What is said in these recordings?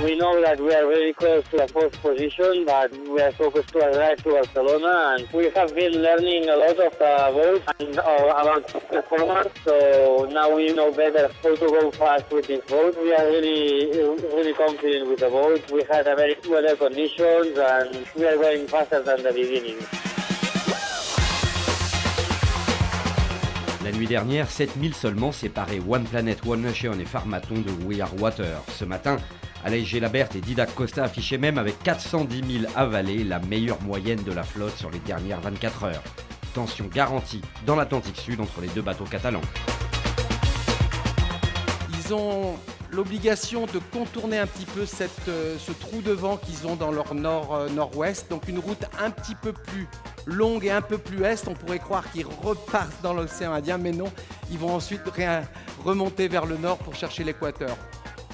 We know that we are very close to the fourth position, but we are focused to arrive to Barcelona, and we have been learning a lot of the boat and about performance, so now we know better how to go fast with this boat. We are really confident with the boat. We had a very weather conditions, and we are going faster than the beginning. La nuit dernière, 7000 seulement séparaient One Planet, One Nation et Pharmaton de We Are Water. Ce matin, Aleix Gelabert et Didac Costa affichaient même avec 410 000 avalés la meilleure moyenne de la flotte sur les dernières 24 heures. Tension garantie dans l'Atlantique Sud entre les deux bateaux catalans. Ils ont l'obligation de contourner un petit peu ce trou de vent qu'ils ont dans leur nord-ouest. Donc une route un petit peu plus longue et un peu plus est. On pourrait croire qu'ils repartent dans l'océan Indien, mais non. Ils vont ensuite remonter vers le nord pour chercher l'équateur.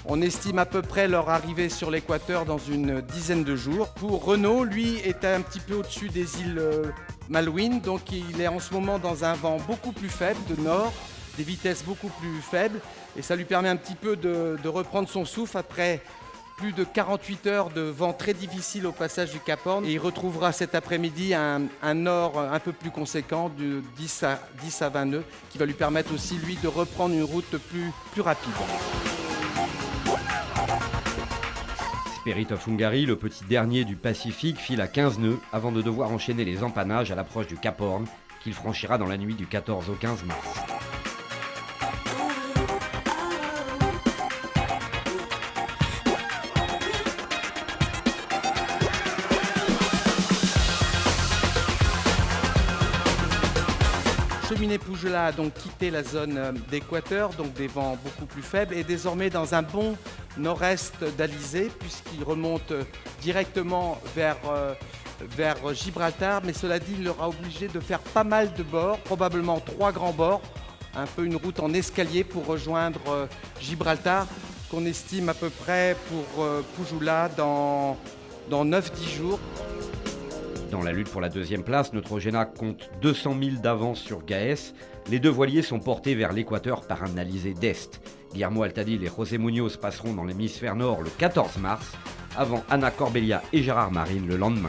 On estime à peu près leur arrivée sur l'équateur dans une dizaine de jours. Pour Renault, lui, est un petit peu au-dessus des îles Malouines. Donc il est en ce moment dans un vent beaucoup plus faible de nord, des vitesses beaucoup plus faibles. Et ça lui permet un petit peu de reprendre son souffle après plus de 48 heures de vent très difficile au passage du Cap Horn. Et il retrouvera cet après-midi un nord un peu plus conséquent, de 10 à 20 nœuds, qui va lui permettre aussi, lui, de reprendre une route plus rapide. Spirit of Hungary, le petit dernier du Pacifique, file à 15 nœuds avant de devoir enchaîner les empannages à l'approche du Cap Horn, qu'il franchira dans la nuit du 14 au 15 mars. Cheminée Pougelat a donc quitté la zone d'équateur, donc des vents beaucoup plus faibles, et désormais dans un bon nord-est d'Alizé, puisqu'il remonte directement vers Gibraltar. Mais cela dit, il aura obligé de faire pas mal de bords, probablement 3 grands bords, un peu une route en escalier pour rejoindre Gibraltar, qu'on estime à peu près pour Pougelat dans 9-10 jours. Dans la lutte pour la deuxième place, Neutrogena compte 200 000 d'avance sur Gaes. Les deux voiliers sont portés vers l'équateur par un alizé d'Est. Guillermo Altadil et José Munoz passeront dans l'hémisphère nord le 14 mars, avant Anna Corbella et Gérard Marine le lendemain.